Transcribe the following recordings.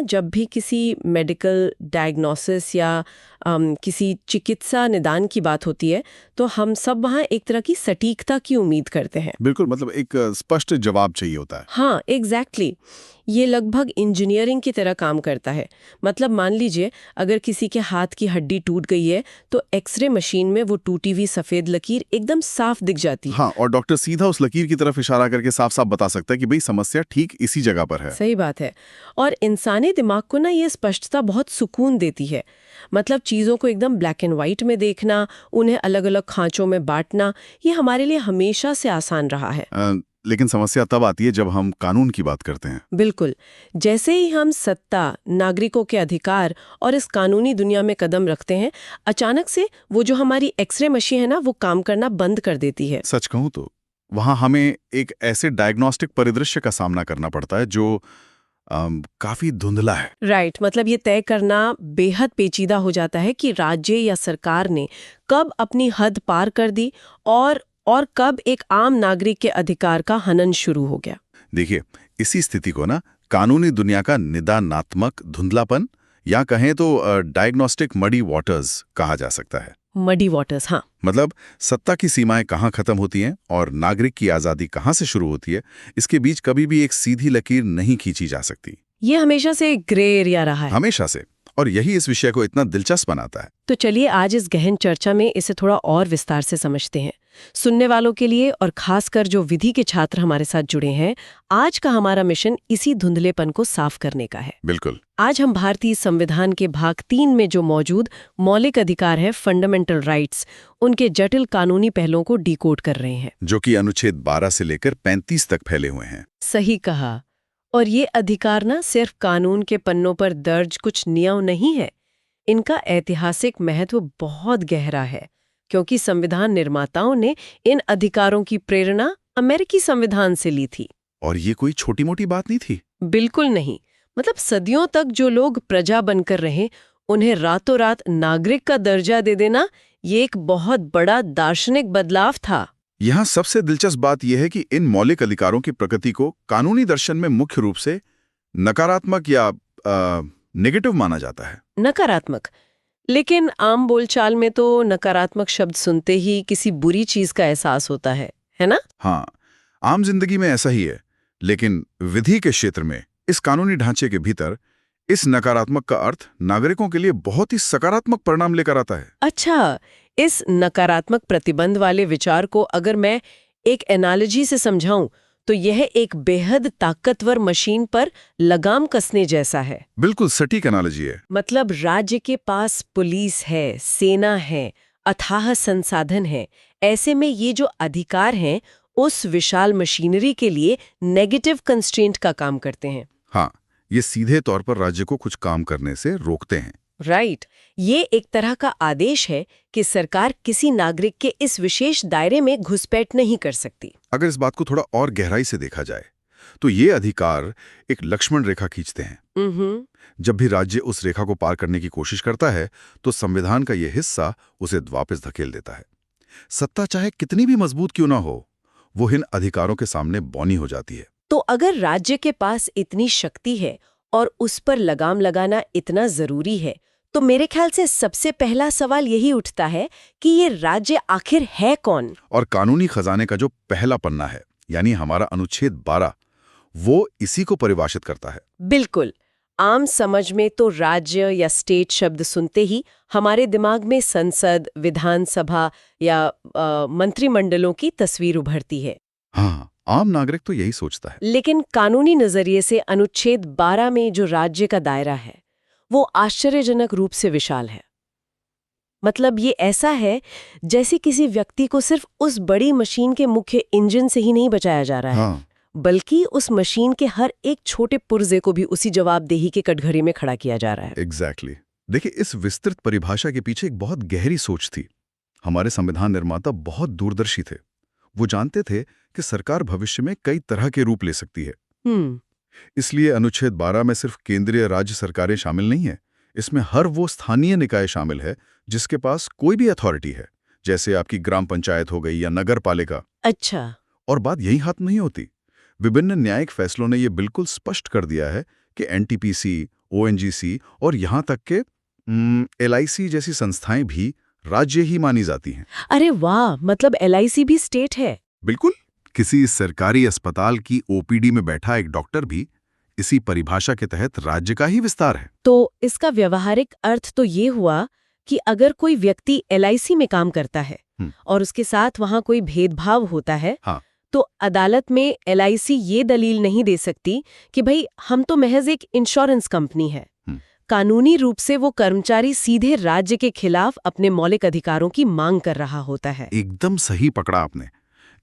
जब भी किसी मेडिकल डायग्नोसिस या किसी चिकित्सा निदान की बात होती है तो हम सब वहाँ एक तरह की सटीकता की उम्मीद करते हैं। बिल्कुल, मतलब एक स्पष्ट जवाब चाहिए होता है। हाँ, एग्जैक्टली। ये लगभग इंजीनियरिंग की तरह काम करता है। मतलब मान लीजिए अगर किसी के हाथ की हड्डी टूट गई है तो एक्सरे मशीन में वो टूटी हुई सफेद लकीर एकदम साफ दिख जाती है। हाँ, और डॉक्टर सीधा उस लकीर की तरफ इशारा करके साफ साफ बता सकता है कि भाई समस्या ठीक इसी जगह पर है। सही बात है। और इंसानी दिमाग को ना ये स्पष्टता बहुत सुकून देती है। मतलब चीज़ों को एकदम ब्लैक एंड व्हाइट में देखना, उन्हें अलग अलग खांचों में बांटना, ये हमारे लिए हमेशा से आसान रहा है। लेकिन समस्या तब आती है जब हम कानून की बात करते हैं। बिल्कुल। जैसे ही हम सत्ता, नागरिकों के अधिकार और इस कानूनी दुनिया में कदम रखते हैं, अचानक से वो जो हमारी एक्सरे मशीन है ना, वो काम करना बंद कर देती है। सच कहूं तो वहां हमें एक ऐसे डायग्नोस्टिक परिदृश्य का सामना करना पड़ता है जो काफी धुंधला है। राइट। मतलब ये तय करना बेहद पेचीदा हो जाता है कि राज्य या सरकार ने कब अपनी हद पार कर दी और कब एक आम नागरिक के अधिकार का हनन शुरू हो गया। देखिए, इसी स्थिति को ना कानूनी दुनिया का निदानात्मक धुंधलापन या कहें तो डायग्नोस्टिक मडी वाटर्स कहा जा सकता है। मडी वाटर्स, हाँ। मतलब सत्ता की सीमाएं कहाँ खत्म होती हैं और नागरिक की आजादी कहाँ से शुरू होती है, इसके बीच कभी भी एक सीधी लकीर नहीं खींची जा सकती। ये हमेशा से एक ग्रे एरिया रहा है। हमेशा से। और यही इस विषय को इतना दिलचस्प बनाता है। तो चलिए आज इस गहन चर्चा में इसे थोड़ा और विस्तार से समझते हैं। सुनने वालों के लिए और खासकर जो विधि के छात्र हमारे साथ जुड़े हैं, आज का हमारा मिशन इसी धुंधलेपन को साफ करने का है। बिल्कुल। आज हम भारतीय संविधान के भाग 3 में जो मौजूद मौलिक अधिकार है, फंडामेंटल राइट्स, उनके जटिल कानूनी पहलुओं को डिकोड कर रहे हैं, जो कि अनुच्छेद 12 से लेकर 35 तक फैले हुए हैं। सही कहा। और ये अधिकार ना सिर्फ कानून के पन्नों पर दर्ज कुछ नियम नहीं है, इनका ऐतिहासिक महत्व बहुत गहरा है, क्योंकि संविधान निर्माताओं ने इन अधिकारों की प्रेरणा अमेरिकी संविधान से ली थी। और ये कोई छोटी मोटी बात नहीं थी। बिल्कुल नहीं। मतलब सदियों तक जो लोग प्रजा बनकर रहे, उन्हें रातों रात नागरिक का दर्जा दे देना, ये एक बहुत बड़ा दार्शनिक बदलाव था। यहाँ सबसे दिलचस्प बात यह है कि इन मौलिक अधिकारों की प्रकृति को कानूनी दर्शन में मुख्य रूप से नकारात्मक या नेगेटिव माना जाता है। नकारात्मक। लेकिन आम बोलचाल में तो नकारात्मक शब्द सुनते ही किसी बुरी चीज का एहसास होता है ना? हाँ, आम जिंदगी में ऐसा ही है। लेकिन विधि के क्षेत्र में, इस कानूनी ढांचे के भीतर, इस नकारात्मक का अर्थ नागरिकों के लिए बहुत ही सकारात्मक परिणाम लेकर आता है। अच्छा, इस नकारात्मक प्रतिबंध वाले विचार को अगर मैं एक एनालॉजी से समझाऊं तो यह एक बेहद ताकतवर मशीन पर लगाम कसने जैसा है। बिल्कुल सटीक एनालॉजी है। मतलब राज्य के पास पुलिस है, सेना है, अथाह संसाधन है। ऐसे में ये जो अधिकार हैं उस विशाल मशीनरी के लिए नेगेटिव कंस्ट्रेंट का काम करते हैं। हाँ, ये सीधे तौर पर राज्य को कुछ काम करने से रोकते हैं। राइट। ये एक तरह का आदेश है कि सरकार किसी नागरिक के इस विशेष दायरे में घुसपैठ नहीं कर सकती। अगर इस बात को थोड़ा और गहराई से देखा जाए तो ये अधिकार एक लक्ष्मण रेखा खींचते हैं। जब भी राज्य उस रेखा को पार करने की कोशिश करता है तो संविधान का यह हिस्सा उसे वापस धकेल देता है। सत्ता चाहे कितनी भी मजबूत क्यों ना हो, वो इन अधिकारों के सामने बौनी हो जाती है। तो अगर राज्य के पास इतनी शक्ति है और उस पर लगाम लगाना इतना जरूरी है, तो मेरे ख्याल से सबसे पहला सवाल यही उठता है कि ये राज्य आखिर है कौन? और कानूनी खजाने का जो पहला पन्ना है, यानी हमारा अनुच्छेद 12, वो इसी को परिभाषित करता है। बिल्कुल। आम समझ में तो राज्य या स्टेट शब्द सुनते ही हमारे दिमाग में संसद, विधानसभा या मंत्रिमंडलों की तस्वीर उभरती है। हाँ, आम नागरिक तो यही सोचता है। लेकिन कानूनी नजरिए से अनुच्छेद 12 में जो राज्य का दायरा है वो आश्चर्यजनक रूप से विशाल है। मतलब ये ऐसा है जैसे किसी व्यक्ति को सिर्फ उस बड़ी मशीन के मुख्य इंजन से ही नहीं बचाया जा रहा है। हाँ। बल्कि उस मशीन के हर एक छोटे पुर्जे को भी उसी जवाबदेही के कटघरे में खड़ा किया जा रहा है। एग्जैक्टली। देखिए, इस विस्तृत परिभाषा के पीछे एक बहुत गहरी सोच थी। हमारे संविधान निर्माता बहुत दूरदर्शी थे। वो जानते थे कि सरकार भविष्य में कई तरह के रूप ले सकती है। इसलिए अनुच्छेद 12 में सिर्फ केंद्रीय राज्य सरकारें शामिल नहीं है, इसमें हर वो स्थानीय निकाय शामिल है जिसके पास कोई भी अथॉरिटी है, जैसे आपकी ग्राम पंचायत हो गई या नगर पालिका। अच्छा। और बात यही खत्म नहीं होती। विभिन्न न्यायिक फैसलों ने यह बिल्कुल स्पष्ट कर दिया है कि एनटीपीसी, ONGC और यहाँ तक के LIC जैसी संस्थाएं भी राज्य ही मानी जाती हैं। अरे वाह, मतलब LIC भी स्टेट है? बिल्कुल। किसी सरकारी अस्पताल की OPD में बैठा एक डॉक्टर भी इसी परिभाषा के तहत राज्य का ही विस्तार है। तो इसका व्यवहारिक अर्थ तो ये हुआ कि अगर कोई व्यक्ति LIC में काम करता है और उसके साथ वहां कोई भेदभाव होता है, हाँ। तो अदालत में LIC ये दलील नहीं दे सकती कि भाई हम तो महज एक इंश्योरेंस कंपनी है। कानूनी रूप से वो कर्मचारी सीधे राज्य के खिलाफ अपने मौलिक अधिकारों की मांग कर रहा होता है। एकदम सही पकड़ा आपने।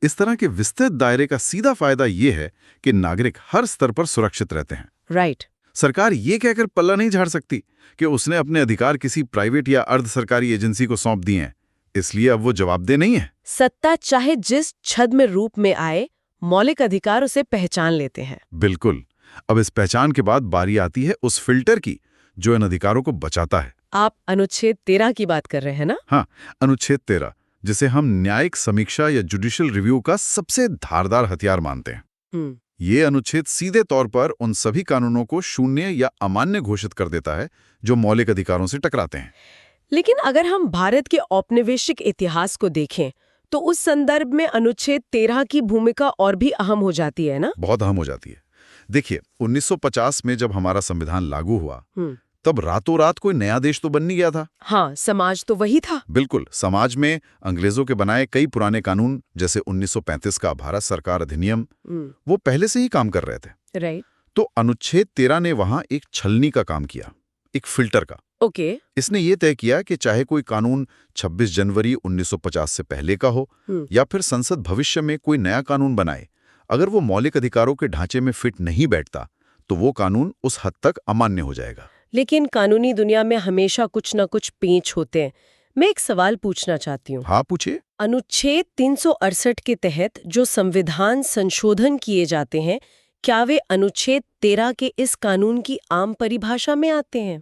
इस तरह के विस्तृत दायरे का सीधा फायदा ये है कि नागरिक हर स्तर पर सुरक्षित रहते हैं। राइट। सरकार ये कहकर पल्ला नहीं झाड़ सकती कि उसने अपने अधिकार किसी प्राइवेट या अर्ध सरकारी एजेंसी को सौंप दिए हैं, इसलिए अब वो जवाबदेह नहीं है। सत्ता चाहे जिस छद्म रूप में आए, मौलिक अधिकार उसे पहचान लेते हैं। बिल्कुल। अब इस पहचान के बाद बारी आती है उस फिल्टर की जो इन अधिकारों को बचाता है। आप अनुच्छेद 13 की बात कर रहे हैं ना? हाँ, अनुच्छेद 13, जिसे हम न्यायिक समीक्षा या जुडिशियल रिव्यू का सबसे धारदार हथियार मानते हैं। ये अनुच्छेद सीधे तौर पर उन सभी कानूनों को शून्य या अमान्य घोषित कर देता है जो मौलिक अधिकारों से टकराते हैं। लेकिन अगर हम भारत के औपनिवेशिक इतिहास को देखें तो उस संदर्भ में अनुच्छेद 13 की भूमिका और भी अहम हो जाती है ना? बहुत अहम हो जाती है। देखिए, 1950 में जब हमारा संविधान लागू हुआ तब रातों रात कोई नया देश तो बन नहीं गया था। हाँ, समाज तो वही था। बिल्कुल। समाज में अंग्रेजों के बनाए कई पुराने कानून, जैसे 1935 का भारत सरकार अधिनियम, वो पहले से ही काम कर रहे थे। राइट। तो अनुच्छेद 13 ने वहां एक छलनी का काम किया, एक फिल्टर का। ओके। इसने ये तय किया कि चाहे कोई कानून 26 जनवरी 1950 से पहले का हो या फिर संसद भविष्य में कोई नया कानून बनाए, अगर वो मौलिक अधिकारों के ढांचे में फिट नहीं बैठता तो वो कानून उस हद तक अमान्य हो जाएगा। लेकिन कानूनी दुनिया में हमेशा कुछ न कुछ पेंच होते हैं। मैं एक सवाल पूछना चाहती हूँ। हाँ, पूछिए। अनुच्छेद 368 के तहत जो संविधान संशोधन किए जाते हैं, क्या वे अनुच्छेद 13 के इस कानून की आम परिभाषा में आते हैं?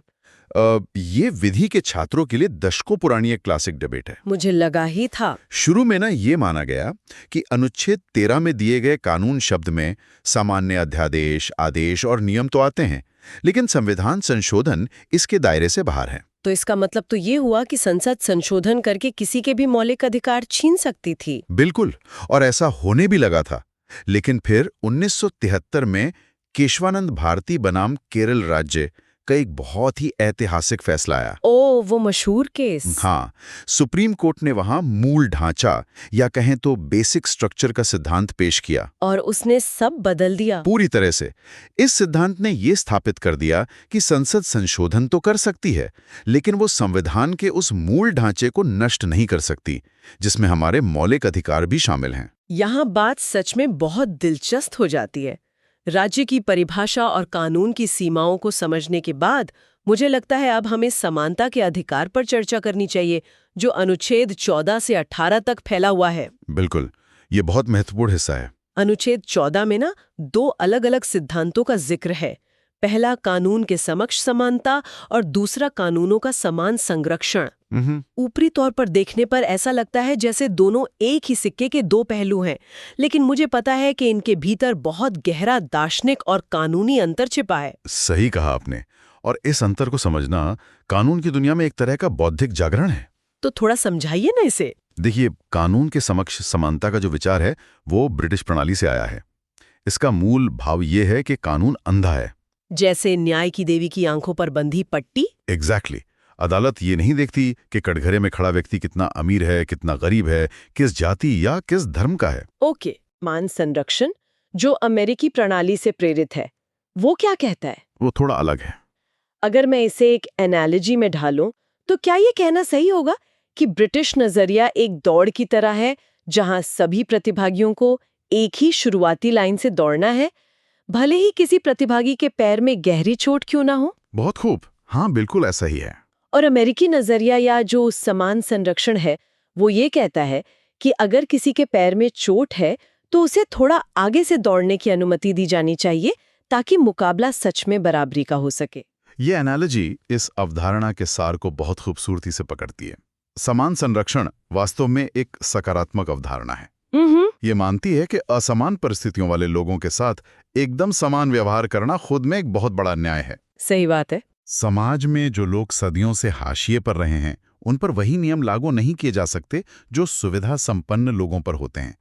ये विधि के छात्रों के लिए दशकों पुरानी एक क्लासिक डिबेट है। मुझे लगा ही था। शुरू में ना ये माना गया कि अनुच्छेद 13 में दिए गए कानून शब्द में सामान्य अध्यादेश, आदेश और नियम तो आते हैं, लेकिन संविधान संशोधन इसके दायरे से बाहर है। तो इसका मतलब तो ये हुआ कि संसद संशोधन करके किसी के भी मौलिक अधिकार छीन सकती थी। बिल्कुल, और ऐसा होने भी लगा था। लेकिन फिर 1973 में केशवानंद भारती बनाम केरल राज्य का एक बहुत ही ऐतिहासिक फैसला आया। ओ, वो मशहूर केस। हाँ, सुप्रीम कोर्ट ने वहां मूल ढांचा या कहें तो बेसिक स्ट्रक्चर का सिद्धांत पेश किया और उसने सब बदल दिया पूरी तरह से। इस सिद्धांत ने यह स्थापित कर दिया कि संसद संशोधन तो कर सकती है, लेकिन वो संविधान के उस मूल ढांचे को नष्ट नहीं कर सकती जिसमें हमारे मौलिक अधिकार भी शामिल हैं। यहाँ बात सच में बहुत दिलचस्प हो जाती है। राज्य की परिभाषा और कानून की सीमाओं को समझने के बाद मुझे लगता है अब हमें समानता के अधिकार पर चर्चा करनी चाहिए, जो अनुच्छेद 14 से 18 तक फैला हुआ है। बिल्कुल, ये बहुत महत्वपूर्ण हिस्सा है। अनुच्छेद 14 में ना 2 अलग-अलग सिद्धांतों का जिक्र है। पहला कानून के समक्ष समानता और दूसरा कानूनों का समान संरक्षण। ऊपरी तौर पर देखने पर ऐसा लगता है जैसे दोनों एक ही सिक्के के 2 पहलू हैं, लेकिन मुझे पता है कि इनके भीतर बहुत गहरा दार्शनिक और कानूनी अंतर छिपा है। सही कहा आपने, और इस अंतर को समझना कानून की दुनिया में एक तरह का बौद्धिक जागरण है। तो थोड़ा समझाइए ना इसे। देखिए, कानून के समक्ष समानता का जो विचार है वो ब्रिटिश प्रणाली से आया है। इसका मूल भाव ये है कि कानून अंधा है, जैसे न्याय की देवी की आंखों पर बंधी पट्टी। एग्जैक्टली। अदालत ये नहीं देखती कि कटघरे में खड़ा व्यक्ति कितना अमीर है, कितना गरीब है, किस जाति या किस धर्म का है। ओके, मान संरक्षण जो अमेरिकी प्रणाली से प्रेरित है, वो क्या कहता है? वो थोड़ा अलग है। अगर मैं इसे एक एनालॉजी में ढालूं, तो क्या ये कहना सही होगा कि ब्रिटिश नजरिया एक दौड़ की तरह है जहां सभी प्रतिभागियों को एक ही शुरुआती लाइन से दौड़ना है, भले ही किसी प्रतिभागी के पैर में गहरी चोट क्यों ना हो? बहुत खूब, हाँ बिल्कुल ऐसा ही है। और अमेरिकी नजरिया या जो समान संरक्षण है, वो ये कहता है कि अगर किसी के पैर में चोट है तो उसे थोड़ा आगे से दौड़ने की अनुमति दी जानी चाहिए ताकि मुकाबला सच में बराबरी का हो सके। ये एनालॉजी इस अवधारणा के सार को बहुत खूबसूरती से पकड़ती है। समान संरक्षण वास्तव में एक सकारात्मक अवधारणा है। ये मानती है कि असमान परिस्थितियों वाले लोगों के साथ एकदम समान व्यवहार करना खुद में एक बहुत बड़ा न्याय है। सही बात है। समाज में जो लोग सदियों से हाशिए पर रहे हैं, उन पर वही नियम लागू नहीं किए जा सकते जो सुविधा संपन्न लोगों पर होते हैं।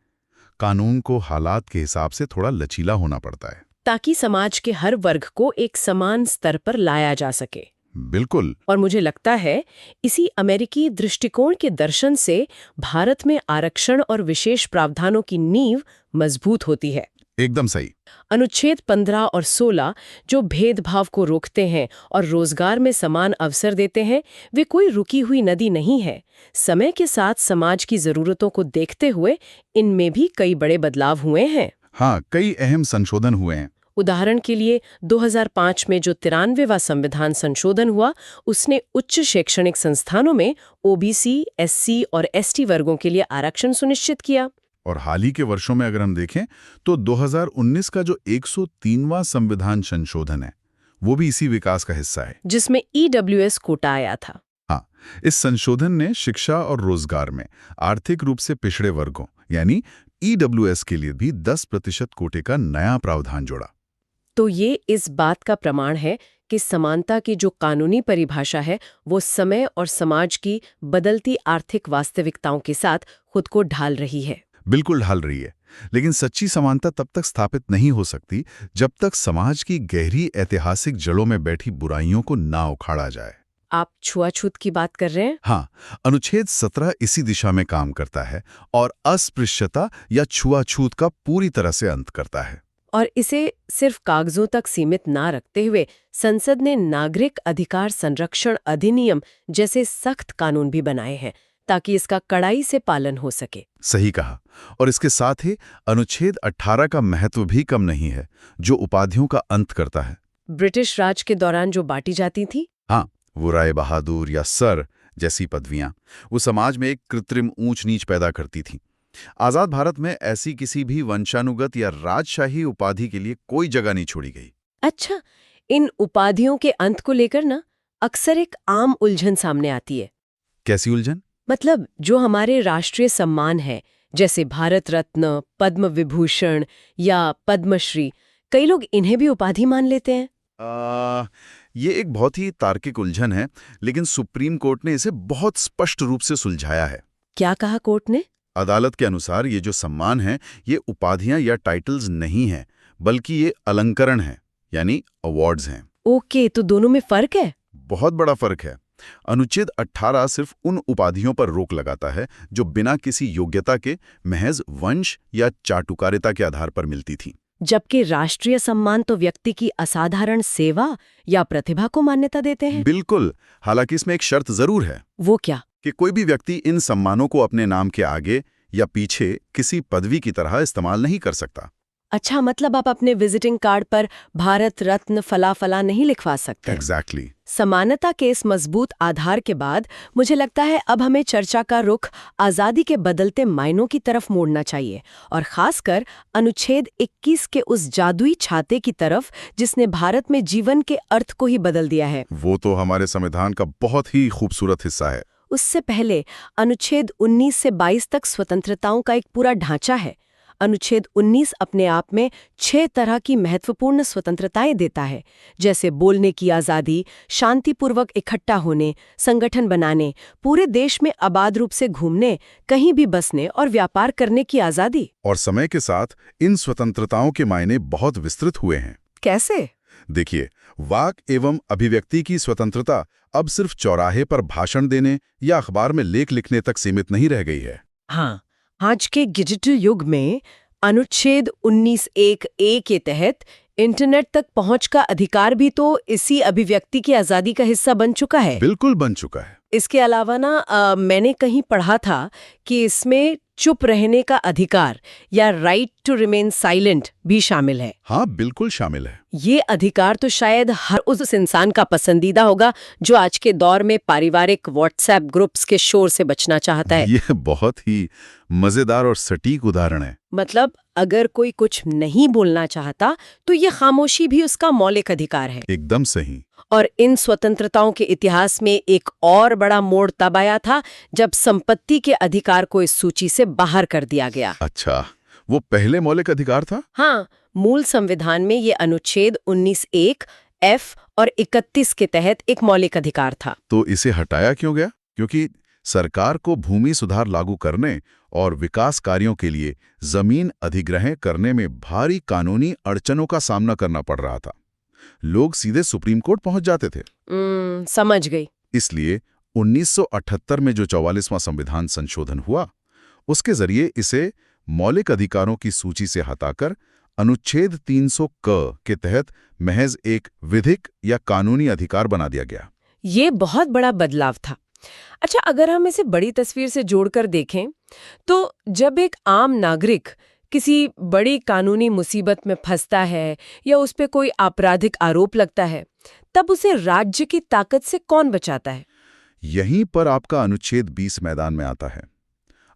कानून को हालात के हिसाब से थोड़ा लचीला होना पड़ता है, ताकि समाज के हर वर्ग को एक समान स्तर पर लाया जा सके। बिल्कुल। और मुझे लगता है इसी अमेरिकी दृष्टिकोण के दर्शन से भारत में आरक्षण और विशेष प्रावधानों की नींव मजबूत होती है। एकदम सही। अनुच्छेद 15 और 16 जो भेदभाव को रोकते हैं और रोजगार में समान अवसर देते हैं, वे कोई रुकी हुई नदी नहीं है। समय के साथ समाज की जरूरतों को देखते हुए इनमें भी कई बड़े बदलाव हुए हैं। हाँ, कई अहम संशोधन हुए हैं। उदाहरण के लिए 2005 में जो 93वां संविधान संशोधन हुआ, उसने उच्च शैक्षणिक संस्थानों में ओबीसी, एससी और एसटी वर्गों के लिए आरक्षण सुनिश्चित किया। और हाल ही के वर्षों में अगर हम देखें तो 2019 का जो 103वां संविधान संशोधन है, वो भी इसी विकास का हिस्सा है, जिसमें ईडब्ल्यूएस कोटा आया था। हाँ, इस संशोधन ने शिक्षा और रोजगार में आर्थिक रूप से पिछड़े वर्गों यानी ईडब्ल्यूएस के लिए भी 10% कोटे का नया प्रावधान जोड़ा। तो ये इस बात का प्रमाण है कि समानता की जो कानूनी परिभाषा है, वो समय और समाज की बदलती आर्थिक वास्तविकताओं के साथ खुद को ढाल रही है। बिल्कुल ढाल रही है, लेकिन सच्ची समानता तब तक स्थापित नहीं हो सकती जब तक समाज की गहरी ऐतिहासिक जड़ों में बैठी बुराइयों को ना उखाड़ा जाए। आप छुआछूत की बात कर रहे हैं? हाँ, अनुच्छेद 17 इसी दिशा में काम करता है और अस्पृश्यता या छुआछूत का पूरी तरह से अंत करता है। और इसे सिर्फ कागजों तक सीमित ना रखते हुए संसद ने नागरिक अधिकार संरक्षण अधिनियम जैसे सख्त कानून भी बनाए हैं, ताकि इसका कड़ाई से पालन हो सके। सही कहा। और इसके साथ ही अनुच्छेद 18 का महत्व भी कम नहीं है, जो उपाधियों का अंत करता है। ब्रिटिश राज के दौरान जो बांटी जाती थी, हाँ, वो राय बहादुर या सर जैसी पदवियां, वो समाज में एक कृत्रिम ऊंच नीच पैदा करती थीं। आजाद भारत में ऐसी किसी भी वंशानुगत या राजशाही उपाधि के लिए कोई जगह नहीं छोड़ी गई। अच्छा, इन उपाधियों के अंत को लेकर ना अक्सर एक आम उलझन सामने आती है। कैसी उलझन? मतलब जो हमारे राष्ट्रीय सम्मान है, जैसे भारत रत्न, पद्म विभूषण या पद्मश्री, कई लोग इन्हें भी उपाधि मान लेते हैं। ये एक बहुत ही तार्किक उलझन है, लेकिन सुप्रीम कोर्ट ने इसे बहुत स्पष्ट रूप से सुलझाया है। क्या कहा कोर्ट ने? अदालत के अनुसार ये जो सम्मान है, ये उपाधियां या टाइटल्स नहीं हैं, बल्कि ये अलंकरण हैं, यानी अवार्ड्स हैं। ओके, तो दोनों में फर्क है? बहुत बड़ा फर्क है। अनुच्छेद 18 सिर्फ उन उपाधियों पर रोक लगाता है जो बिना किसी योग्यता के महज वंश या चाटुकारिता के आधार पर मिलती थी, जबकि राष्ट्रीय सम्मान तो व्यक्ति की असाधारण सेवा या प्रतिभा को मान्यता देते हैं। बिल्कुल। हालांकि इसमें एक शर्त जरूर है। वो क्या? कि कोई भी व्यक्ति इन सम्मानों को अपने नाम के आगे या पीछे किसी पदवी की तरह इस्तेमाल नहीं कर सकता। अच्छा, मतलब आप अपने विजिटिंग कार्ड पर भारत रत्न फला फला नहीं लिखवा सकते। एग्जैक्टली। समानता के इस मजबूत आधार के बाद मुझे लगता है अब हमें चर्चा का रुख आजादी के बदलते मायनों की तरफ मोड़ना चाहिए, और खासकर अनुच्छेद 21 के उस जादुई छाते की तरफ जिसने भारत में जीवन के अर्थ को ही बदल दिया है। वो तो हमारे संविधान का बहुत ही खूबसूरत हिस्सा है। उससे पहले अनुच्छेद 19 से 22 तक स्वतंत्रताओं का एक पूरा ढांचा है। अनुच्छेद 19 अपने आप में 6 तरह की महत्वपूर्ण स्वतंत्रताएं देता है, जैसे बोलने की आज़ादी, शांतिपूर्वक इकट्ठा होने, संगठन बनाने, पूरे देश में आबाद रूप से घूमने, कहीं भी बसने और व्यापार करने की आज़ादी। और समय के साथ इन स्वतंत्रताओं के मायने बहुत विस्तृत हुए हैं। कैसे? देखिए, वाक एवं अभिव्यक्ति की स्वतंत्रता अब सिर्फ चौराहे पर भाषण देने या अखबार में लेख लिखने तक सीमित नहीं रह गई है। हाँ, आज के डिजिटल युग में अनुच्छेद 19(1)(a) के तहत इंटरनेट तक पहुंच का अधिकार भी तो इसी अभिव्यक्ति की आज़ादी का हिस्सा बन चुका है। बिल्कुल बन चुका है। इसके अलावा ना मैंने कहीं पढ़ा था कि इसमें चुप रहने का अधिकार या राइट टू रिमेन साइलेंट भी शामिल है। हाँ, बिल्कुल शामिल है। ये अधिकार तो शायद हर उस इंसान का पसंदीदा होगा जो आज के दौर में पारिवारिक व्हाट्सएप ग्रुप्स के शोर से बचना चाहता है। ये बहुत ही मजेदार और सटीक उदाहरण है। मतलब अगर कोई कुछ नहीं बोलना चाहता तो ये खामोशी भी उसका मौलिक अधिकार है। एकदम सही। और इन स्वतंत्रताओं के इतिहास में एक और बड़ा मोड़ तब आया था जब संपत्ति के अधिकार को इस सूची से बाहर कर दिया गया। अच्छा, वो पहले मौलिक अधिकार था? हाँ, मूल संविधान में ये अनुच्छेद 19(1) F और 31 के तहत एक मौलिक अधिकार था। तो इसे हटाया क्यों गया? क्योंकि सरकार को भूमि सुधार लागू करने और विकास कार्यों के लिए जमीन अधिग्रहण करने में भारी कानूनी अड़चनों का सामना करना पड़ रहा था। लोग सीधे सुप्रीम कोर्ट पहुंच जाते थे। समझ गई। इसलिए 1978 में जो 44वां संविधान संशोधन हुआ, उसके जरिए इसे मौलिक अधिकारों की सूची से हटाकर अनुच्छेद 300 क के तहत महज एक विधिक या कानूनी अधिकार बना दिया गया। ये बहुत बड़ा बदलाव था। अच्छा, अगर हम इसे बड़ी तस्वीर से जोड़कर देखें, तो जब एक आम नागरिक किसी बड़ी कानूनी मुसीबत में फंसता है या उस पे कोई आपराधिक आरोप लगता है, तब उसे राज्य की ताकत से कौन बचाता है? यहीं पर आपका अनुच्छेद 20 मैदान में आता है।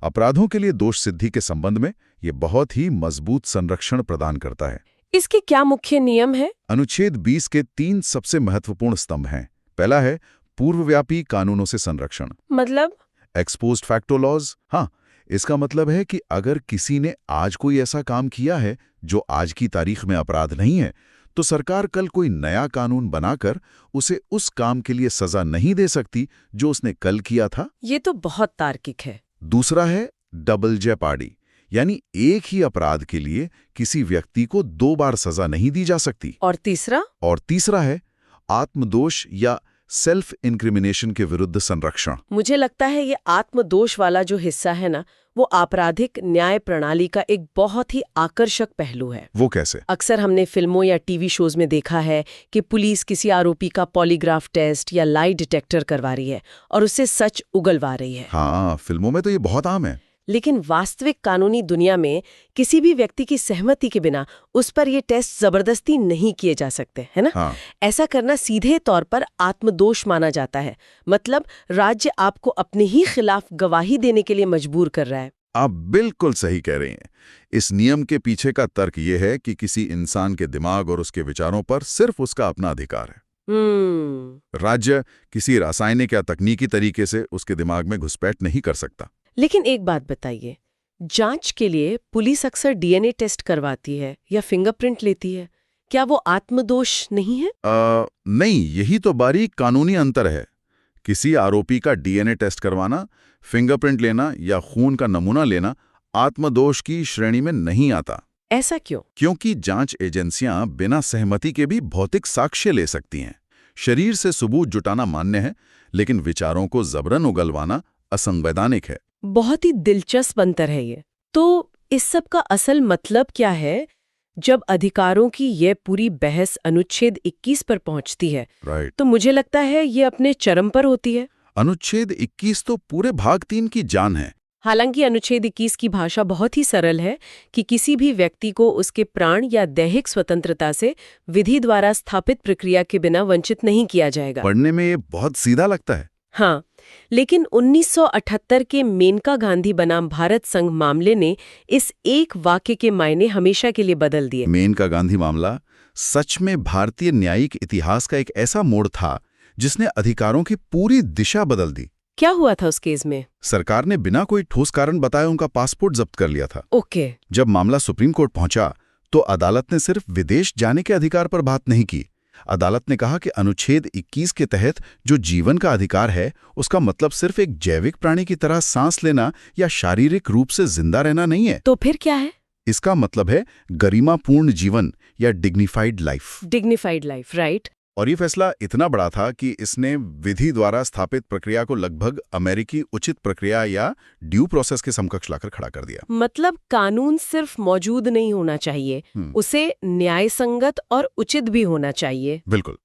अपराधों के लिए दोष सिद्धि के संबंध में ये बहुत ही मजबूत संरक्षण प्रदान करता है। इसके क्या मुख्य नियम है? अनुच्छेद 20 के 3 सबसे महत्वपूर्ण स्तंभ हैं। पहला है पूर्वव्यापी कानूनों से संरक्षण, मतलब? Ex post facto laws. हाँ, इसका मतलब है कि अगर किसी ने आज कोई ऐसा काम किया है जो आज की तारीख में अपराध नहीं है, तो सरकार कल कोई नया कानून बनाकर उसे उस काम के लिए सजा नहीं दे सकती जो उसने कल किया था। ये तो बहुत तार्किक है। दूसरा है डबल जेपार्डी, यानी एक ही अपराध के लिए किसी व्यक्ति को 2 बार सजा नहीं दी जा सकती। और तीसरा है आत्मदोष या सेल्फ इंक्रिमिनेशन के विरुद्ध संरक्षण। मुझे लगता है ये आत्मदोष वाला जो हिस्सा है ना, वो आपराधिक न्याय प्रणाली का एक बहुत ही आकर्षक पहलू है। वो कैसे? अक्सर हमने फिल्मों या टीवी शोज में देखा है कि पुलिस किसी आरोपी का पॉलीग्राफ टेस्ट या लाई डिटेक्टर करवा रही है और उससे सच उगलवा रही है। हाँ, फिल्मों में तो ये बहुत आम है। लेकिन वास्तविक कानूनी दुनिया में किसी भी व्यक्ति की सहमति के बिना उस पर ये टेस्ट जबरदस्ती नहीं किए जा सकते, है ना? हाँ। ऐसा करना सीधे तौर पर आत्मदोष माना जाता है। मतलब राज्य आपको अपने ही खिलाफ गवाही देने के लिए मजबूर कर रहा है। आप बिल्कुल सही कह रहे हैं। इस नियम के पीछे का तर्क ये है कि किसी इंसान के दिमाग और उसके विचारों पर सिर्फ उसका अपना अधिकार है। राज्य किसी रासायनिक या तकनीकी तरीके से उसके दिमाग में घुसपैठ नहीं कर सकता। लेकिन एक बात बताइए, जांच के लिए पुलिस अक्सर डीएनए टेस्ट करवाती है या फिंगरप्रिंट लेती है, क्या वो आत्मदोष नहीं है? नहीं, यही तो बारीक कानूनी अंतर है। किसी आरोपी का डीएनए टेस्ट करवाना, फिंगरप्रिंट लेना या खून का नमूना लेना आत्मदोष की श्रेणी में नहीं आता। ऐसा क्यों? क्योंकि जांच एजेंसियां बिना सहमति के भी भौतिक साक्ष्य ले सकती हैं। शरीर से सबूत जुटाना मान्य है, लेकिन विचारों को जबरन उगलवाना असंवैधानिक है। बहुत ही दिलचस्प अंतर है ये। तो इस सब का असल मतलब क्या है? जब अधिकारों की ये पूरी बहस अनुच्छेद 21 पर पहुंचती है, तो मुझे लगता है ये अपने चरम पर होती है। अनुच्छेद 21 तो पूरे भाग 3 की जान है। हालांकि अनुच्छेद 21 की भाषा बहुत ही सरल है कि किसी भी व्यक्ति को उसके प्राण या दैहिक स्वतंत्रता से विधि द्वारा स्थापित प्रक्रिया के बिना वंचित नहीं किया जाएगा। पढ़ने में ये बहुत सीधा लगता है। हाँ, लेकिन 1978 के मेनका गांधी बनाम भारत संघ मामले ने इस एक वाक्य के मायने हमेशा के लिए बदल दिए। मेनका गांधी मामला सच में भारतीय न्यायिक इतिहास का एक ऐसा मोड़ था जिसने अधिकारों की पूरी दिशा बदल दी। क्या हुआ था उस केस में? सरकार ने बिना कोई ठोस कारण बताए उनका पासपोर्ट जब्त कर लिया था। ओके। जब मामला सुप्रीम कोर्ट पहुंचा, तो अदालत ने सिर्फ विदेश जाने के अधिकार पर बात नहीं की। अदालत ने कहा कि अनुच्छेद 21 के तहत जो जीवन का अधिकार है, उसका मतलब सिर्फ एक जैविक प्राणी की तरह सांस लेना या शारीरिक रूप से जिंदा रहना नहीं है। तो फिर क्या है? इसका मतलब है गरिमापूर्ण जीवन या dignified life. Dignified life, right. और ये फैसला इतना बड़ा था कि इसने विधि द्वारा स्थापित प्रक्रिया को लगभग अमेरिकी उचित प्रक्रिया या ड्यू प्रोसेस के समकक्ष लाकर खड़ा कर दिया। मतलब कानून सिर्फ मौजूद नहीं होना चाहिए, उसे न्यायसंगत और उचित भी होना चाहिए। बिल्कुल।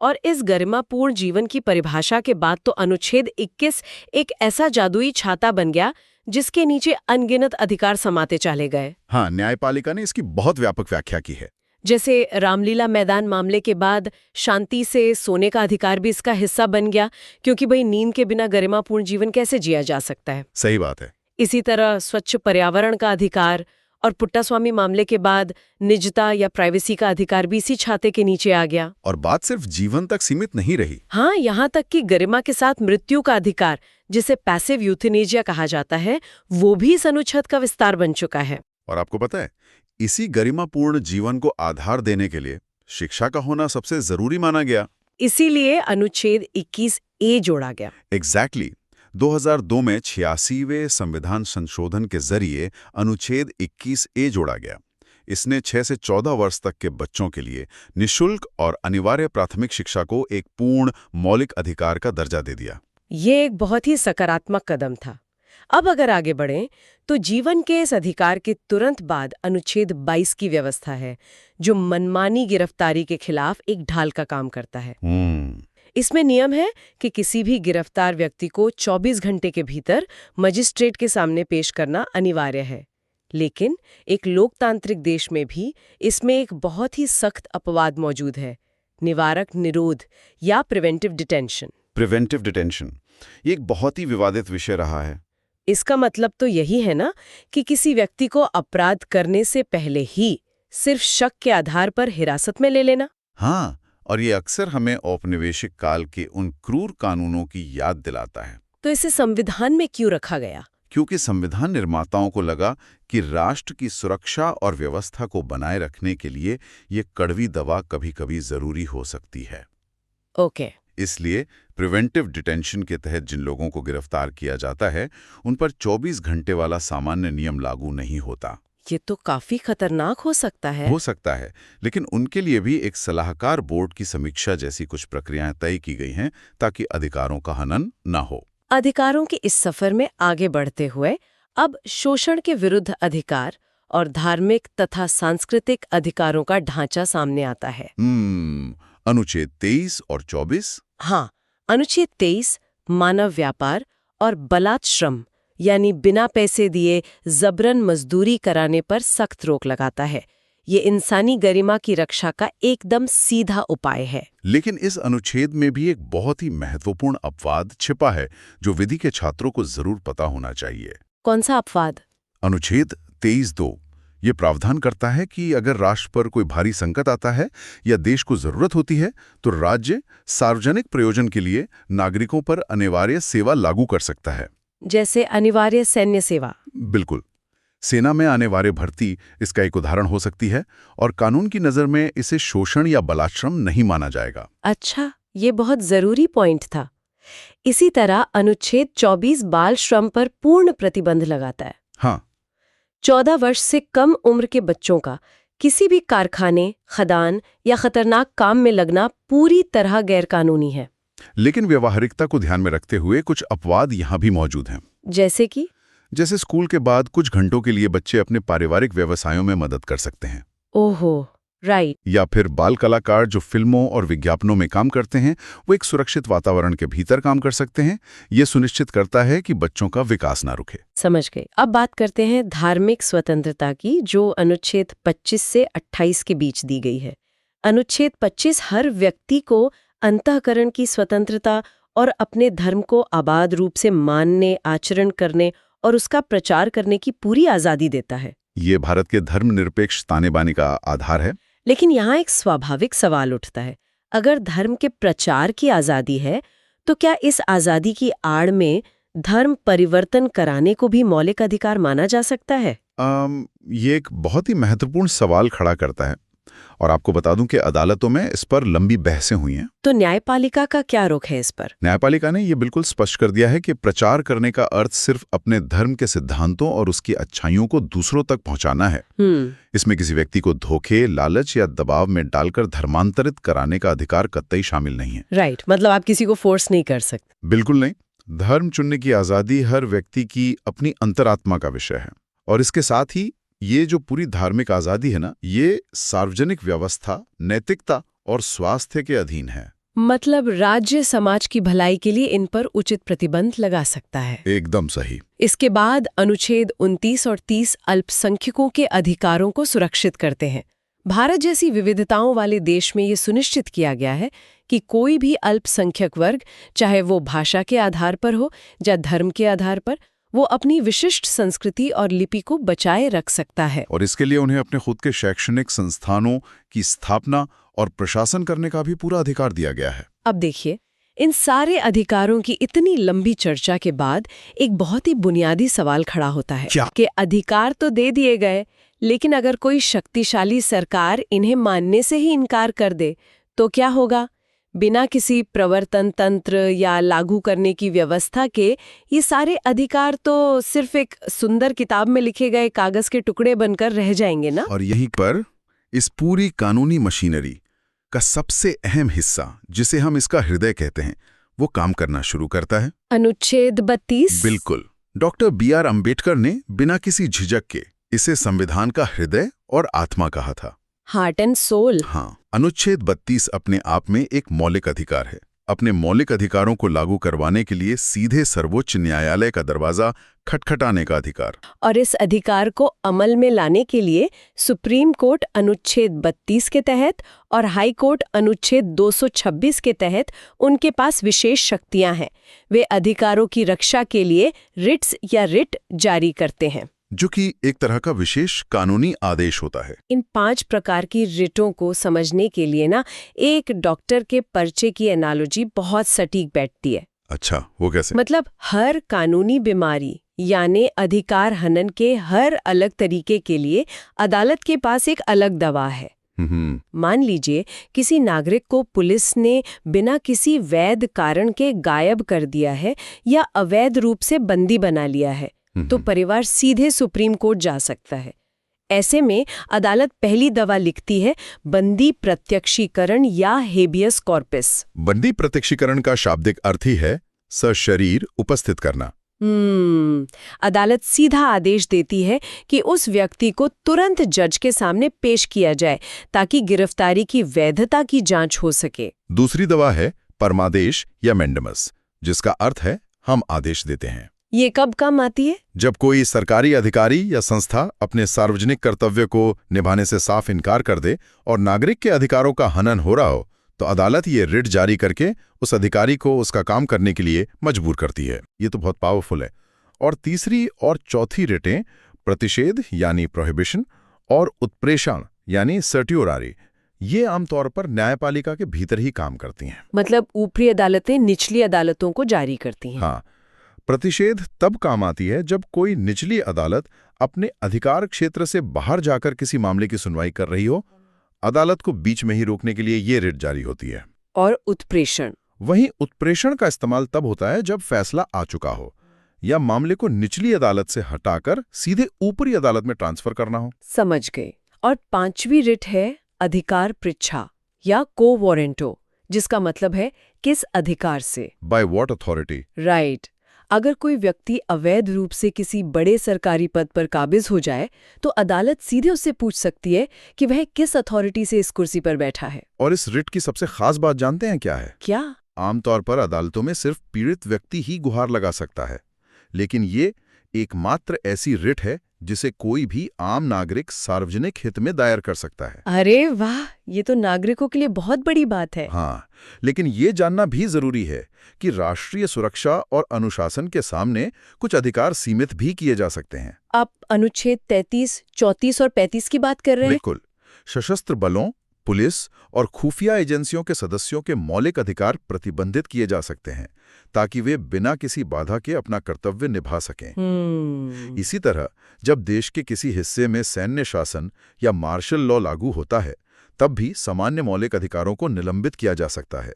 और इस गरिमापूर्ण जीवन की परिभाषा के बाद तो अनुच्छेद 21 एक ऐसा जादुई छाता बन गया जिसके नीचे अनगिनत अधिकार समाते चले गए। हाँ, न्यायपालिका ने इसकी बहुत व्यापक व्याख्या की है। जैसे रामलीला मैदान मामले के बाद शांति से सोने का अधिकार भी इसका हिस्सा बन गया, क्योंकि भाई नींद के बिना गरिमापूर्ण जीवन कैसे जिया जा सकता है। सही बात है। इसी तरह स्वच्छ पर्यावरण का अधिकार और पुट्टास्वामी मामले के बाद निजता या प्राइवेसी का अधिकार भी इसी छाते के नीचे आ गया। और बात सिर्फ जीवन तक सीमित नहीं रही। हाँ, यहाँ तक कि गरिमा के साथ मृत्यु का अधिकार, जिसे पैसिव यूथेनेजिया कहा जाता है, वो भी इस अनुच्छेद का विस्तार बन चुका है। और आपको पता है, इसी गरिमापूर्ण जीवन को आधार देने के लिए शिक्षा का होना सबसे जरूरी माना गया। इसीलिए अनुच्छेद 21A जोड़ा गया। एग्जैक्टली 2002 में 86वें संविधान संशोधन के जरिए अनुच्छेद 21A जोड़ा गया। इसने 6 से 14 वर्ष तक के बच्चों के लिए निःशुल्क और अनिवार्य प्राथमिक शिक्षा को एक पूर्ण मौलिक अधिकार का दर्जा दे दिया। ये एक बहुत ही सकारात्मक कदम था। अब अगर आगे बढ़ें तो जीवन के इस अधिकार के तुरंत बाद अनुच्छेद 22 की व्यवस्था है, जो मनमानी गिरफ्तारी के खिलाफ एक ढाल का काम करता है। इसमें नियम है कि किसी भी गिरफ्तार व्यक्ति को 24 घंटे के भीतर मजिस्ट्रेट के सामने पेश करना अनिवार्य है। लेकिन एक लोकतांत्रिक देश में भी इसमें एक बहुत ही सख्त अपवाद मौजूद है, निवारक निरोध या प्रिवेंटिव डिटेंशन। प्रिवेंटिव डिटेंशन ये एक बहुत ही विवादित विषय रहा है। इसका मतलब तो यही है ना कि किसी व्यक्ति को अपराध करने से पहले ही सिर्फ शक के आधार पर हिरासत में ले लेना। हाँ, और ये अक्सर हमें औपनिवेशिक काल के उन क्रूर कानूनों की याद दिलाता है। तो इसे संविधान में क्यों रखा गया? क्योंकि संविधान निर्माताओं को लगा कि राष्ट्र की सुरक्षा और व्यवस्था को बनाए रखने के लिए ये कड़वी दवा कभी-कभी जरूरी हो सकती है। ओके। इसलिए प्रिवेंटिव डिटेंशन के तहत जिन लोगों को गिरफ्तार किया जाता है, उन पर 24 घंटे वाला सामान्य नियम लागू नहीं होता। ये तो काफी खतरनाक हो सकता है। हो सकता है, लेकिन उनके लिए भी एक सलाहकार बोर्ड की समीक्षा जैसी कुछ प्रक्रियाएं तय की गई हैं ताकि अधिकारों का हनन न हो। अधिकारों के इस सफर में आगे बढ़ते हुए अब शोषण के विरुद्ध अधिकार और धार्मिक तथा सांस्कृतिक अधिकारों का ढांचा सामने आता है। अनुच्छेद 23 और 24। हाँ, अनुच्छेद 23 मानव व्यापार और बलात् श्रम यानी बिना पैसे दिए जबरन मजदूरी कराने पर सख्त रोक लगाता है। ये इंसानी गरिमा की रक्षा का एकदम सीधा उपाय है। लेकिन इस अनुच्छेद में भी एक बहुत ही महत्वपूर्ण अपवाद छिपा है जो विधि के छात्रों को जरूर पता होना चाहिए। कौन सा अपवाद? अनुच्छेद 23(2 ये प्रावधान करता है कि अगर राष्ट्र पर कोई भारी संकट आता है या देश को जरूरत होती है तो राज्य सार्वजनिक प्रयोजन के लिए नागरिकों पर अनिवार्य सेवा लागू कर सकता है। जैसे अनिवार्य सैन्य सेवा? बिल्कुल। सेना में अनिवार्य भर्ती इसका एक उदाहरण हो सकती है और कानून की नज़र में इसे शोषण या बलात्श्रम नहीं माना जाएगा। अच्छा, ये बहुत जरूरी पॉइंट था। इसी तरह अनुच्छेद 24 बाल श्रम पर पूर्ण प्रतिबंध लगाता है। हाँ, 14 वर्ष से कम उम्र के बच्चों का किसी भी कारखाने, खदान या खतरनाक काम में लगना पूरी तरह गैरकानूनी है। लेकिन व्यवहारिकता को ध्यान में रखते हुए कुछ अपवाद यहाँ भी मौजूद हैं। जैसे स्कूल के बाद कुछ घंटों के लिए बच्चे अपने पारिवारिक व्यवसायों में मदद कर सकते हैं। ओहो, राइट। या फिर बाल कलाकार जो फिल्मों और विज्ञापनों में काम करते हैं वो एक सुरक्षित वातावरण के भीतर काम कर सकते हैं। ये सुनिश्चित करता है कि बच्चों का विकास ना रुके। समझ गए। अब बात करते हैं धार्मिक स्वतंत्रता की, जो अनुच्छेद 25 से 28 के बीच दी गई है। अनुच्छेद 25 हर व्यक्ति को अंतःकरण की स्वतंत्रता और अपने धर्म को आबाद रूप से मानने, आचरण करने और उसका प्रचार करने की पूरी आजादी देता है। ये भारत के धर्मनिरपेक्ष ताने-बाने का आधार है। लेकिन यहाँ एक स्वाभाविक सवाल उठता है, अगर धर्म के प्रचार की आजादी है तो क्या इस आजादी की आड़ में धर्म परिवर्तन कराने को भी मौलिक अधिकार माना जा सकता है? ये एक बहुत ही महत्वपूर्ण सवाल खड़ा करता है और आपको बता दूं कि अदालतों में इस पर लंबी बहसें हुई हैं। तो न्यायपालिका का क्या रुख है इस पर? न्यायपालिका ने ये बिल्कुल स्पष्ट कर दिया है कि प्रचार करने का अर्थ सिर्फ अपने धर्म के सिद्धांतों और उसकी अच्छाइयों को दूसरों तक पहुंचाना है। इसमें किसी व्यक्ति को धोखे, लालच या दबाव में डालकर धर्मांतरित कराने का अधिकार कतई शामिल नहीं है। राइट, मतलब आप किसी को फोर्स नहीं कर सकते। बिल्कुल नहीं। धर्म चुनने की आजादी हर व्यक्ति की अपनी अंतरात्मा का विषय है और इसके साथ ही ये जो पूरी धार्मिक आजादी है ना, ये सार्वजनिक व्यवस्था, नैतिकता और स्वास्थ्य के अधीन है। मतलब राज्य समाज की भलाई के लिए इन पर उचित प्रतिबंध लगा सकता है। एकदम सही। इसके बाद अनुच्छेद 29 और 30 अल्पसंख्यकों के अधिकारों को सुरक्षित करते हैं। भारत जैसी विविधताओं वाले देश में ये सुनिश्चित किया गया है कि कोई भी अल्पसंख्यक वर्ग, चाहे वो भाषा के आधार पर हो या धर्म के आधार पर, वो अपनी विशिष्ट संस्कृति और लिपि को बचाए रख सकता है। और इसके लिए उन्हें अपने खुद के शैक्षणिक संस्थानों की स्थापना और प्रशासन करने का भी पूरा अधिकार दिया गया है। अब देखिए, इन सारे अधिकारों की इतनी लंबी चर्चा के बाद एक बहुत ही बुनियादी सवाल खड़ा होता है। क्या? कि अधिकार तो दे दिए गए, लेकिन अगर कोई शक्तिशाली सरकार इन्हें मानने से ही इनकार कर दे तो क्या होगा? बिना किसी प्रवर्तन तंत्र या लागू करने की व्यवस्था के ये सारे अधिकार तो सिर्फ एक सुंदर किताब में लिखे गए कागज के टुकड़े बनकर रह जाएंगे ना? और यहीं पर इस पूरी कानूनी मशीनरी का सबसे अहम हिस्सा, जिसे हम इसका हृदय कहते हैं, वो काम करना शुरू करता है। अनुच्छेद 32। बिल्कुल। Doctor B.R. अम्बेडकर ने बिना किसी झिझक के इसे संविधान का हृदय और आत्मा कहा था। Heart and soul. हाँ, अनुच्छेद 32 अपने आप में एक मौलिक अधिकार है। अपने मौलिक अधिकारों को लागू करवाने के लिए सीधे सर्वोच्च न्यायालय का दरवाजा खटखटाने का अधिकार। और इस अधिकार को अमल में लाने के लिए सुप्रीम कोर्ट अनुच्छेद 32 के तहत और हाई कोर्ट अनुच्छेद 226 के तहत उनके पास विशेष शक्तियां हैं। वे अधिकारों की रक्षा के लिए रिट्स या रिट जारी करते हैं, जो कि एक तरह का विशेष कानूनी आदेश होता है। इन 5 प्रकार की रिटों को समझने के लिए ना एक डॉक्टर के पर्चे की एनालॉजी बहुत सटीक बैठती है। अच्छा, वो कैसे? मतलब हर कानूनी बीमारी यानी अधिकार हनन के हर अलग तरीके के लिए अदालत के पास एक अलग दवा है। मान लीजिए किसी नागरिक को पुलिस ने बिना किसी वैध कारण के गायब कर दिया है या अवैध रूप से बंदी बना लिया है, तो परिवार सीधे सुप्रीम कोर्ट जा सकता है। ऐसे में अदालत पहली दवा लिखती है बंदी प्रत्यक्षीकरण या हेबियस कॉर्पस। बंदी प्रत्यक्षीकरण का शाब्दिक अर्थ ही है सशरीर उपस्थित करना। अदालत सीधा आदेश देती है कि उस व्यक्ति को तुरंत जज के सामने पेश किया जाए ताकि गिरफ्तारी की वैधता की जांच हो सके। दूसरी दवा है परमादेश या मेंडमस, जिसका अर्थ है हम आदेश देते हैं। ये कब काम आती है? जब कोई सरकारी अधिकारी या संस्था अपने सार्वजनिक कर्तव्य को निभाने से साफ इनकार कर दे और नागरिक के अधिकारों का हनन हो रहा हो, तो अदालत ये रिट जारी करके उस अधिकारी को उसका काम करने के लिए मजबूर करती है। ये तो बहुत पावरफुल है। और तीसरी और चौथी रिटें प्रतिषेध यानी प्रोहिबिशन और उत्प्रेषण यानी सर्ट्योरारी, ये आमतौर पर न्यायपालिका के भीतर ही काम करती हैं। मतलब ऊपरी अदालतें निचली अदालतों को जारी करती हैं। हाँ, प्रतिषेध तब काम आती है जब कोई निचली अदालत अपने अधिकार क्षेत्र से बाहर जाकर किसी मामले की सुनवाई कर रही हो। अदालत को बीच में ही रोकने के लिए ये रिट जारी होती है। और उत्प्रेषण? वहीं उत्प्रेषण का इस्तेमाल तब होता है जब फैसला आ चुका हो या मामले को निचली अदालत से हटाकर सीधे ऊपरी अदालत में ट्रांसफर करना हो। समझ गए। और 5वीं रिट है अधिकार पृच्छा या को वारंटो, जिसका मतलब है किस अधिकार से, बाय व्हाट अथॉरिटी। राइट। अगर कोई व्यक्ति अवैध रूप से किसी बड़े सरकारी पद पर काबिज हो जाए तो अदालत सीधे उससे पूछ सकती है कि वह किस अथॉरिटी से इस कुर्सी पर बैठा है। और इस रिट की सबसे खास बात जानते हैं क्या है? क्या? आमतौर पर अदालतों में सिर्फ पीड़ित व्यक्ति ही गुहार लगा सकता है, लेकिन ये एकमात्र ऐसी रिट है जिसे कोई भी आम नागरिक सार्वजनिक हित में दायर कर सकता है। अरे वाह, ये तो नागरिकों के लिए बहुत बड़ी बात है। हाँ, लेकिन ये जानना भी जरूरी है कि राष्ट्रीय सुरक्षा और अनुशासन के सामने कुछ अधिकार सीमित भी किए जा सकते हैं। आप अनुच्छेद 33, 34 और 35 की बात कर रहे हैं? बिल्कुल। सशस्त्र बलों, पुलिस और खुफिया एजेंसियों के सदस्यों के मौलिक अधिकार प्रतिबंधित किए जा सकते हैं ताकि वे बिना किसी बाधा के अपना कर्तव्य निभा सकें। इसी तरह जब देश के किसी हिस्से में सैन्य शासन या मार्शल लॉ लागू होता है, तब भी सामान्य मौलिक अधिकारों को निलंबित किया जा सकता है।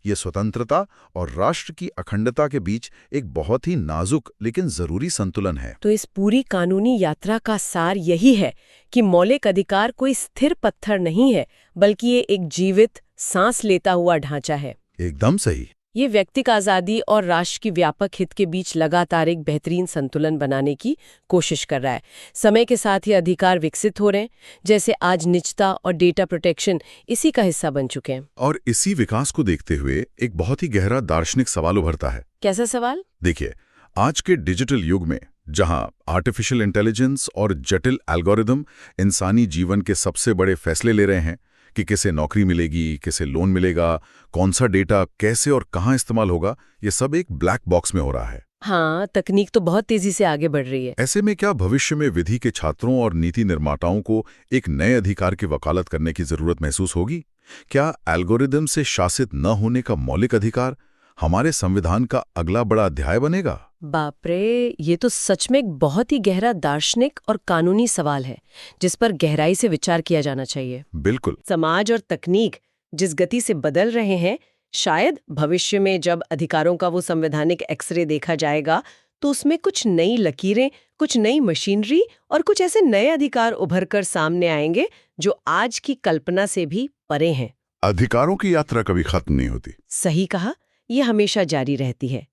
ये स्वतंत्रता और राष्ट्र की अखंडता के बीच एक बहुत ही नाजुक लेकिन जरूरी संतुलन है। तो इस पूरी कानूनी यात्रा का सार यही है कि मौलिक अधिकार कोई स्थिर पत्थर नहीं है, बल्कि ये एक जीवित, सांस लेता हुआ ढांचा है। एकदम सही। ये व्यक्तिगत आज़ादी और राष्ट्र की व्यापक हित के बीच लगातार एक बेहतरीन संतुलन बनाने की कोशिश कर रहा है। समय के साथ ये अधिकार विकसित हो रहे हैं, जैसे आज निजता और डेटा प्रोटेक्शन इसी का हिस्सा बन चुके हैं। और इसी विकास को देखते हुए एक बहुत ही गहरा दार्शनिक सवाल उभरता है। कैसा सवाल? देखिए, आज के डिजिटल युग में जहां आर्टिफिशियल इंटेलिजेंस और जटिल एल्गोरिदम इंसानी जीवन के सबसे बड़े फैसले ले रहे हैं कि किसे नौकरी मिलेगी, किसे लोन मिलेगा, कौन सा डेटा कैसे और कहां इस्तेमाल होगा, ये सब एक ब्लैक बॉक्स में हो रहा है। हाँ, तकनीक तो बहुत तेजी से आगे बढ़ रही है। ऐसे में क्या भविष्य में विधि के छात्रों और नीति निर्माताओं को एक नए अधिकार की वकालत करने की जरूरत महसूस होगी? क्या एल्गोरिदम से शासित न होने का मौलिक अधिकार हमारे संविधान का अगला बड़ा अध्याय बनेगा? बाप रे, ये तो सच में एक बहुत ही गहरा दार्शनिक और कानूनी सवाल है जिस पर गहराई से विचार किया जाना चाहिए। बिल्कुल। समाज और तकनीक जिस गति से बदल रहे हैं, शायद भविष्य में जब अधिकारों का वो संवैधानिक एक्सरे देखा जाएगा तो उसमें कुछ नई लकीरें, कुछ नई मशीनरी और कुछ ऐसे नए अधिकार उभर कर सामने आएंगे जो आज की कल्पना से भी परे हैं। अधिकारों की यात्रा कभी खत्म नहीं होती। सही कहा, ये हमेशा जारी रहती है।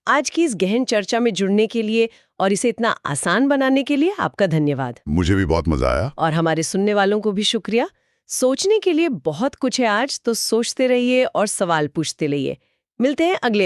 आज की इस गहन चर्चा में जुड़ने के लिए और इसे इतना आसान बनाने के लिए आपका धन्यवाद। मुझे भी बहुत मजा आया। और हमारे सुनने वालों को भी शुक्रिया। सोचने के लिए बहुत कुछ है आज, तो सोचते रहिए और सवाल पूछते रहिए। मिलते हैं अगले